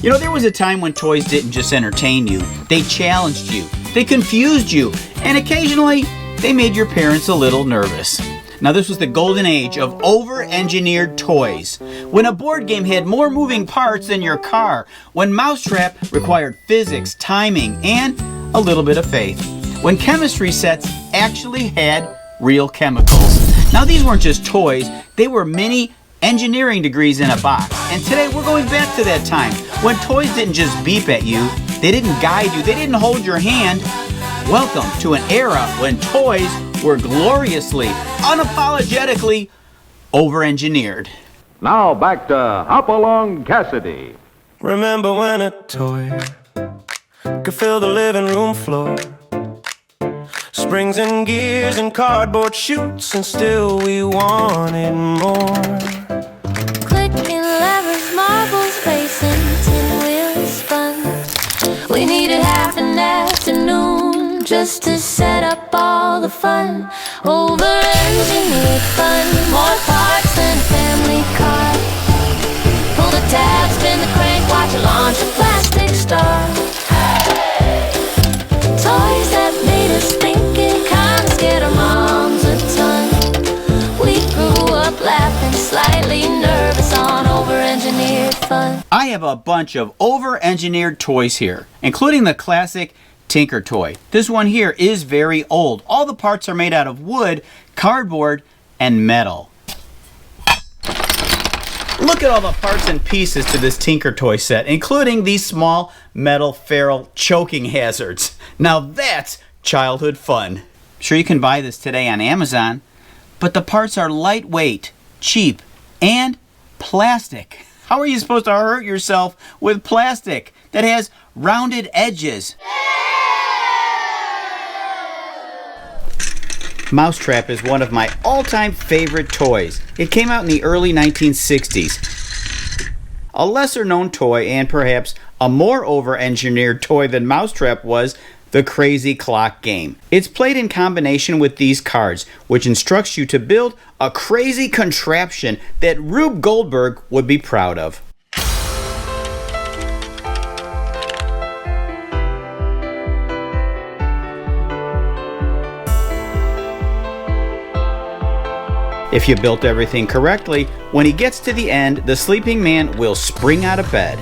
You know, there was a time when toys didn't just entertain you, they challenged you, they confused you, and occasionally they made your parents a little nervous. Now, this was the golden age of over-engineered toys, when a board game had more moving parts than your car, when Mousetrap required physics, timing, and a little bit of faith, when chemistry sets actually had real chemicals. Now, these weren't just toys, they were mini engineering degrees in a box. And today we're going back to that time when toys didn't just beep at you, they didn't guide you, they didn't hold your hand. Welcome to an era when toys were gloriously, unapologetically over-engineered. Now back to Hop Along Cassidy. Remember when a toy could fill the living room floor? Springs and gears and cardboard chutes, and still we wanted more. Clicking levers, marbles racing, tin wheels spun. We needed half an afternoon just to set up all the fun. Over-engineered fun, more parts than a family car. Pull the tab, spin the crank, watch it launch a plastic star. Toys that made us think it, kinda scared our moms a ton. We grew up laughing, slightly nervous on over-engineered fun. I have a bunch of over-engineered toys here, including the classic Tinker toy. This one here is very old. All the parts are made out of wood, cardboard, and metal. Look at all the parts and pieces to this Tinker toy set, including these small metal ferrule choking hazards. Now that's childhood fun. Sure, you can buy this today on Amazon, but the parts are lightweight, cheap, and plastic. How are you supposed to hurt yourself with plastic that has rounded edges? Mousetrap is one of my all-time favorite toys. It came out in the early 1960s. A lesser-known toy, and perhaps a more over-engineered toy than Mousetrap, was the Crazy Clock game. It's played in combination with these cards, which instructs you to build a crazy contraption that Rube Goldberg would be proud of. If you built everything correctly, when he gets to the end, the sleeping man will spring out of bed.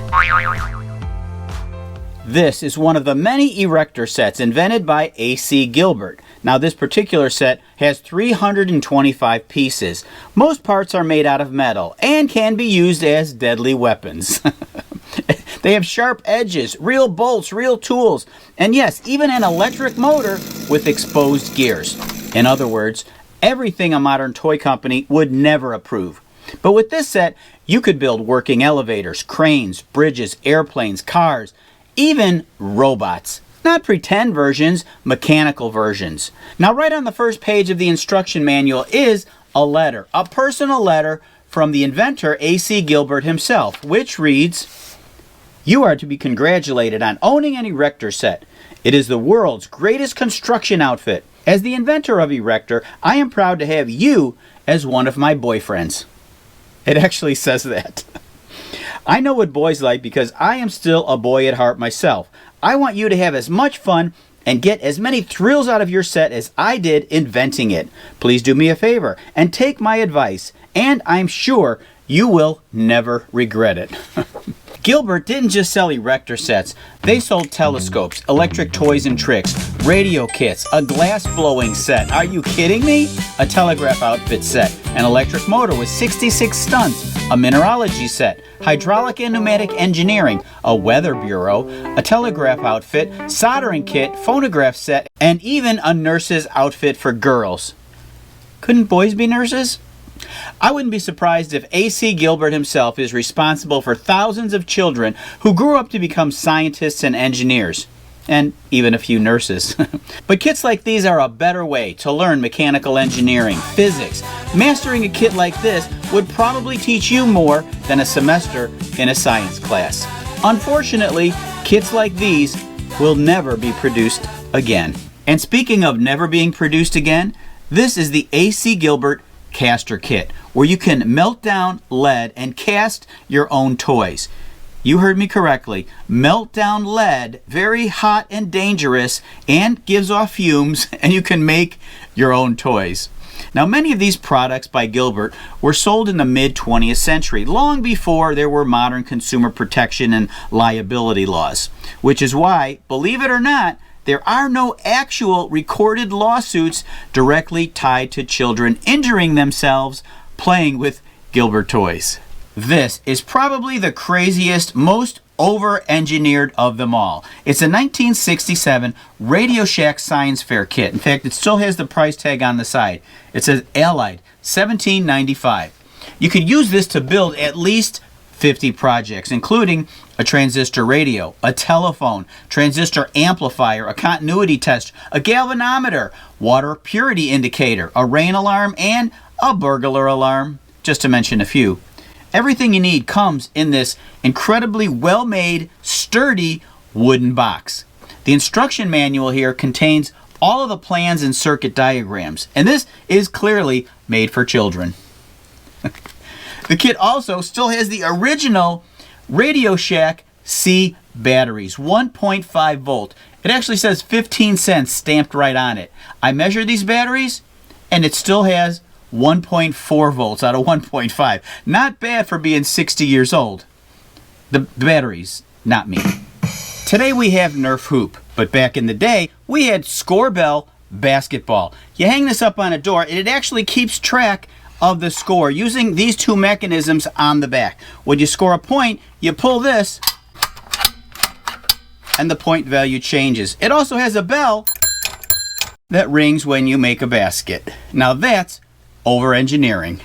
This is one of the many Erector sets invented by AC Gilbert. Now, this particular set has 325 pieces. Most parts are made out of metal and can be used as deadly weapons. They have sharp edges, real bolts, real tools, and yes, even an electric motor with exposed gears. In other words, everything a modern toy company would never approve. But with this set, you could build working elevators, cranes, bridges, airplanes, cars, even robots. Not pretend versions, mechanical versions. Now, right on the first page of the instruction manual is a letter, a personal letter from the inventor AC Gilbert himself, which reads, "You are to be congratulated on owning an Erector set. It is the world's greatest construction outfit. As the inventor of Erector, I am proud to have you as one of my boyfriends." It actually says that. I know what boys like because I am still a boy at heart myself. I want you to have as much fun and get as many thrills out of your set as I did inventing it. Please do me a favor and take my advice, and I'm sure you will never regret it. Gilbert didn't just sell Erector sets. They sold telescopes, electric toys and tricks, radio kits, a glass-blowing set. Are you kidding me? A telegraph outfit set, an electric motor with 66 stunts, a mineralogy set, hydraulic and pneumatic engineering, a weather bureau, a telegraph outfit, soldering kit, phonograph set, and even a nurse's outfit for girls. Couldn't boys be nurses? I wouldn't be surprised if AC Gilbert himself is responsible for thousands of children who grew up to become scientists and engineers, and even a few nurses. But kits like these are a better way to learn mechanical engineering, physics. Mastering a kit like this would probably teach you more than a semester in a science class. Unfortunately, kits like these will never be produced again. And speaking of never being produced again, this is the AC Gilbert Caster Kit, where you can melt down lead and cast your own toys. You heard me correctly. Meltdown lead, very hot and dangerous, and gives off fumes, and you can make your own toys. Now, many of these products by Gilbert were sold in the mid-20th century, long before there were modern consumer protection and liability laws, which is why, believe it or not, there are no actual recorded lawsuits directly tied to children injuring themselves playing with Gilbert toys. This is probably the craziest, most over-engineered of them all. It's a 1967 RadioShack Science Fair kit. In fact, it still has the price tag on the side. It says Allied, $17.95. You could use this to build at least 50 projects, including a transistor radio, a telephone, transistor amplifier, a continuity test, a galvanometer, water purity indicator, a rain alarm, and a burglar alarm, just to mention a few. Everything you need comes in this incredibly well-made, sturdy wooden box. The instruction manual here contains all of the plans and circuit diagrams, and this is clearly made for children. The kit also still has the original RadioShack C batteries, 1.5 volt. It actually says 15 cents stamped right on it. I measured these batteries, and it still has 1.4 volts out of 1.5. Not bad for being 60 years old. The batteries, not me. Today we have Nerf hoop, but back in the day, we had score bell basketball. You hang this up on a door, and it actually keeps track of the score using these two mechanisms on the back. When you score a point, you pull this, and the point value changes. It also has a bell that rings when you make a basket. Now that's over-engineering.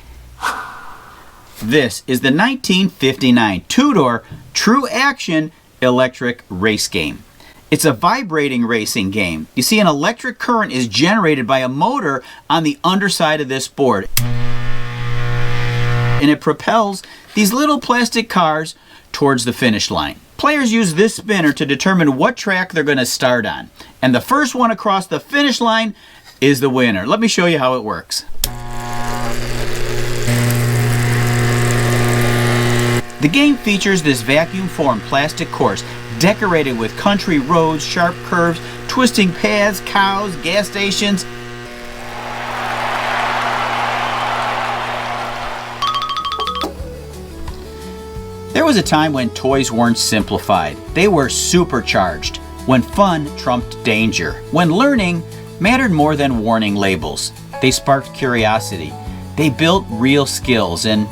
This is the 1959 two-door True Action electric race game. It's a vibrating racing game. You see, an electric current is generated by a motor on the underside of this board, and it propels these little plastic cars towards the finish line. Players use this spinner to determine what track they're going to start on, and the first one across the finish line is the winner. Let me show you how it works. The game features this vacuum-formed plastic course decorated with country roads, sharp curves, twisting paths, cows, gas stations. There was a time when toys weren't simplified. They were supercharged. When fun trumped danger. When learning mattered more than warning labels. They sparked curiosity. They built real skills, and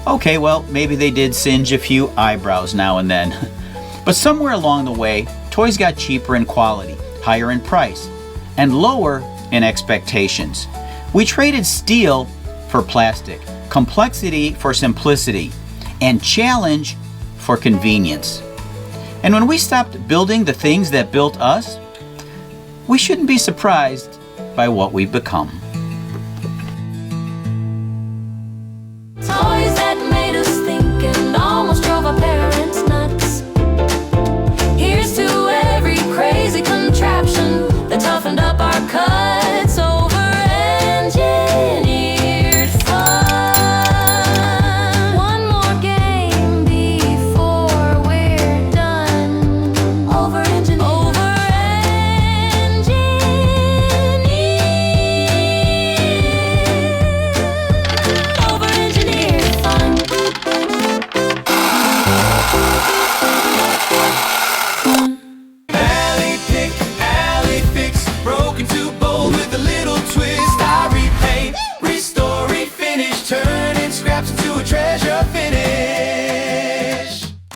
okay, well, maybe they did singe a few eyebrows now and then. But somewhere along the way, toys got cheaper in quality, higher in price, and lower in expectations. We traded steel for plastic, complexity for simplicity, and challenge for convenience. And when we stopped building the things that built us, we shouldn't be surprised by what we've become. Toys that made us think and almost drove our parents nuts. Here's to every crazy contraption that toughened up our cuts. Over-engineered fun. One more game before we're done. Over-engineered. Over-engineered fun. Alley fix, broken too bold with a little twist. I repaint, restore, refinish, turning scraps into a treasure.